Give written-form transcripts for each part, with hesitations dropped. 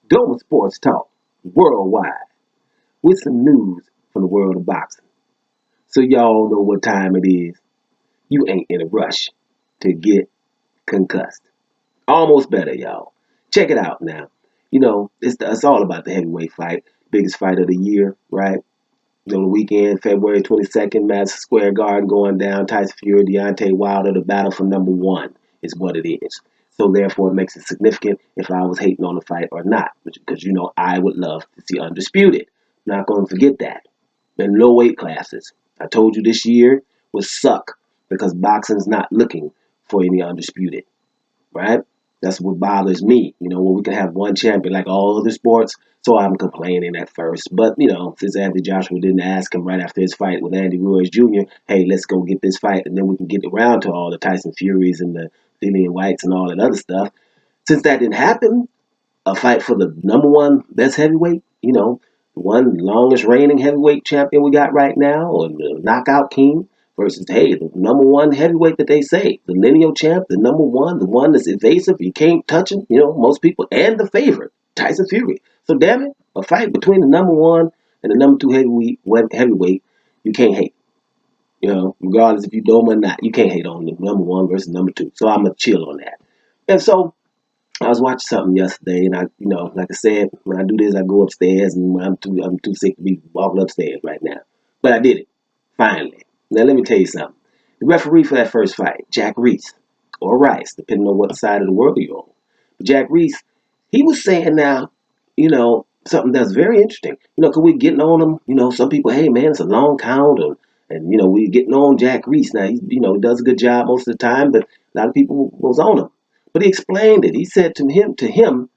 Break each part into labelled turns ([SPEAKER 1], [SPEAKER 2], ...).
[SPEAKER 1] Global sports talk worldwide with some news from the world of boxing. So y'all know what time it is. You ain't in a rush to get concussed. Almost better, y'all. Check it out now. It's all about the heavyweight fight, biggest fight of the year, right? The weekend, February 22nd, Madison Square Garden going down. Tyson Fury, Deontay Wilder, the battle for number one is what it is. So therefore, it makes it significant if I was hating on the fight or not, because I would love to see undisputed. Not going to forget that. In low weight classes, I told you this year would suck because boxing's not looking for any undisputed, right? That's what bothers me. When we can have one champion like all other sports. So I'm complaining at first. But, since Anthony Joshua didn't ask him right after his fight with Andy Ruiz Jr., hey, let's go get this fight. And then we can get around to all the Tyson Furies and the Dillian Whites and all that other stuff. Since that didn't happen, a fight for the number one best heavyweight, the one longest reigning heavyweight champion we got right now, or the knockout king, versus, hey, the number one heavyweight that they say, the lineal champ, the number one, the one that's evasive, you can't touch him, most people, and the favorite, Tyson Fury. So damn it, a fight between the number one and the number two heavyweight, you can't hate. Regardless if you know him or not, you can't hate on the number one versus number two. So I'm gonna chill on that. And so I was watching something yesterday, and like I said, when I do this, I go upstairs, and when I'm too sick to be walking upstairs right now. But I did it finally. Now let me tell you something. The referee for that first fight, Jack Reiss or Rice, depending on what side of the world you're on. But Jack Reiss, he was saying now, something that's very interesting. Because we're getting on him. Some people, hey man, it's a long count, and we're getting on Jack Reiss now. He does a good job most of the time, but a lot of people goes on him. But he explained it. He said to him,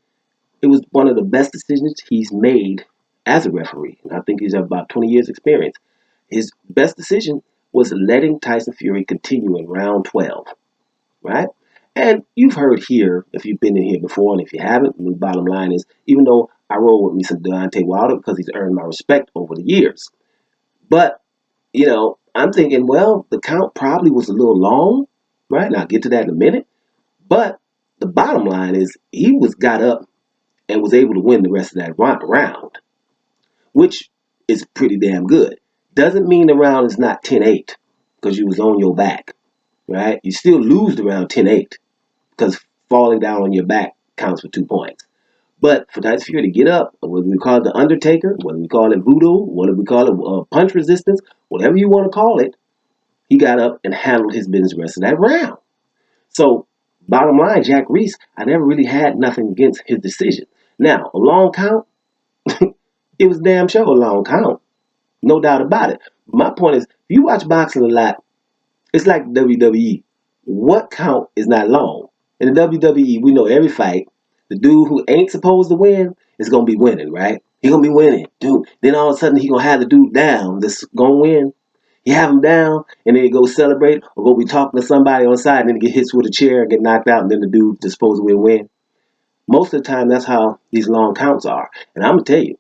[SPEAKER 1] it was one of the best decisions he's made as a referee. And I think he's about 20 years experience. His best decision was letting Tyson Fury continue in round 12, right? And you've heard here, if you've been in here before, and if you haven't, the bottom line is, even though I roll with me some Deontay Wilder because he's earned my respect over the years. But, I'm thinking, well, the count probably was a little long, right? And I'll get to that in a minute. But the bottom line is he got up and was able to win the rest of that round, which is pretty damn good. Doesn't mean the round is not 10-8 because you was on your back, right? You still lose the round 10-8 because falling down on your back counts for 2 points. But for Tyson Fury to get up, whether we call it the Undertaker, whether we call it voodoo, whether we call it punch resistance, whatever you want to call it, he got up and handled his business the rest of that round. So, bottom line, Jack Reiss, I never really had nothing against his decision. Now, a long count, it was damn sure a long count. No doubt about it. My point is, if you watch boxing a lot, it's like WWE. What count is not long? In the WWE, we know every fight, the dude who ain't supposed to win is going to be winning, right? He going to be winning, dude. Then all of a sudden, he going to have the dude down that's going to win. You have him down, and then he go celebrate, or go be talking to somebody on the side, and then he get hit with a chair and get knocked out, and then the dude that's supposed to win. Most of the time, that's how these long counts are. And I'm going to tell you,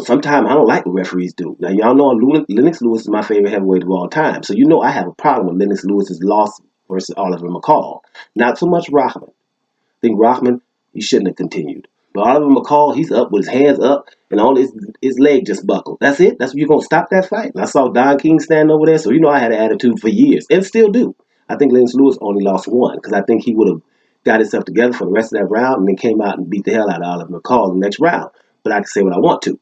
[SPEAKER 1] sometimes I don't like what referees do. Now, y'all know Lennox Lewis is my favorite heavyweight of all time. So I have a problem with Lennox Lewis's loss versus Oliver McCall. Not so much Rahman. I think Rahman, he shouldn't have continued. But Oliver McCall, he's up with his hands up and all his leg just buckled. That's it. That's you're gonna stop that fight. And I saw Don King stand over there, so I had an attitude for years and still do. I think Lennox Lewis only lost one because I think he would have got himself together for the rest of that round and then came out and beat the hell out of Oliver McCall in the next round. But I can say what I want to.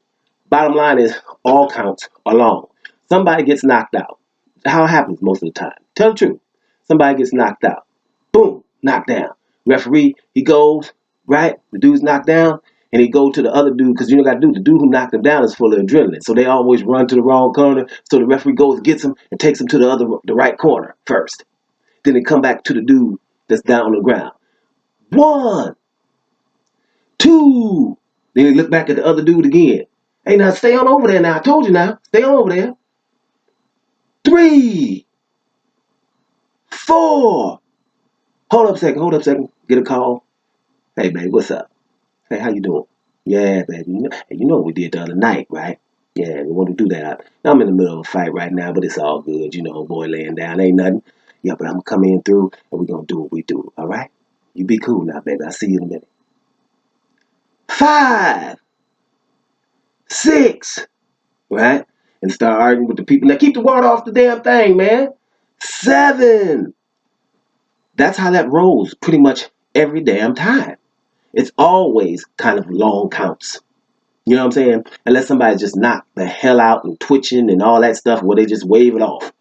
[SPEAKER 1] Bottom line is all counts are long. Somebody gets knocked out. How it happens most of the time. Tell the truth. Somebody gets knocked out. Boom, knocked down. Referee, he goes, right? The dude's knocked down, and he go to the other dude, because got to do, the dude who knocked him down is full of adrenaline. So they always run to the wrong corner. So the referee goes, gets him, and takes him to the right corner first. Then they come back to the dude that's down on the ground. 1, 2. Then they look back at the other dude again. Hey, now stay on over there now. I told you now. Stay on over there. 3, 4. Hold up a second. Get a call. Hey, babe, what's up? Hey, how you doing? Yeah, baby. You know what we did the other night, right? Yeah, we want to do that. I'm in the middle of a fight right now, but it's all good. Boy laying down. Ain't nothing. Yeah, but I'm going to come in through, and we're going to do what we do, all right? You be cool now, baby. I'll see you in a minute. 5, 6, right? And start arguing with the people. Now keep the water off the damn thing, man. 7. That's how that rolls pretty much every damn time. It's always kind of long counts. You know what I'm saying? Unless somebody's just knocked the hell out and twitching and all that stuff where they just wave it off.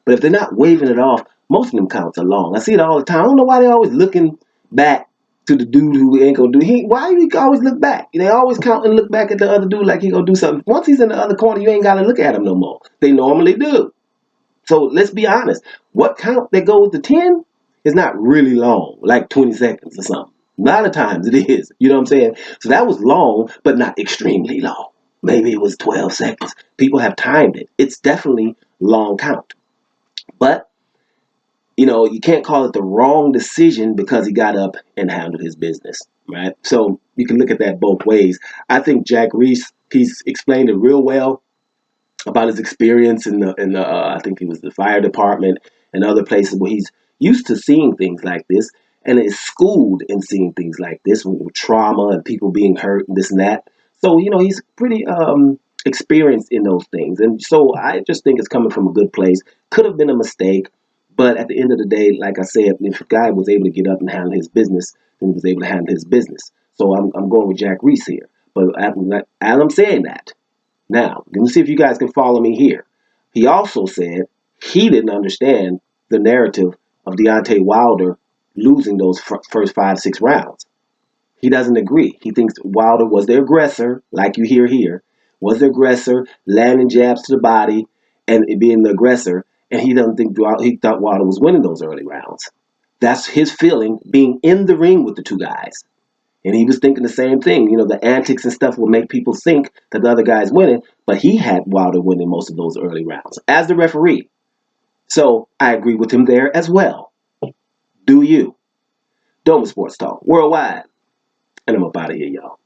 [SPEAKER 1] But if they're not waving it off, most of them counts are long. I see it all the time. I don't know why they're always looking back to the dude who ain't gonna do. Why do you always look back? They always count and look back at the other dude like he gonna do something. Once he's in the other corner, you ain't gotta look at him no more. They normally do. So let's be honest. What count that goes to 10 is not really long, like 20 seconds or something. A lot of times it is. You know what I'm saying? So that was long, but not extremely long. Maybe it was 12 seconds. People have timed it. It's definitely long count. But, you can't call it the wrong decision because he got up and handled his business, right? So you can look at that both ways. I think Jack Reiss, he's explained it real well about his experience in the I think he was the fire department and other places where he's used to seeing things like this and is schooled in seeing things like this with trauma and people being hurt and this and that. So he's pretty experienced in those things, and so I just think it's coming from a good place. Could have been a mistake, but at the end of the day, like I said, if a guy was able to get up and handle his business, then he was able to handle his business. So I'm going with Jack Reiss here. But as I'm saying that, now, let me see if you guys can follow me here. He also said he didn't understand the narrative of Deontay Wilder losing those first 5, 6 rounds. He doesn't agree. He thinks Wilder was the aggressor, like you hear here, was the aggressor, landing jabs to the body, and being the aggressor. And he doesn't think he thought Wilder was winning those early rounds. That's his feeling being in the ring with the two guys. And he was thinking the same thing. The antics and stuff will make people think that the other guy's winning, but he had Wilder winning most of those early rounds as the referee. So I agree with him there as well. Do you? Doma Sports Talk Worldwide. And I'm up out of here, y'all.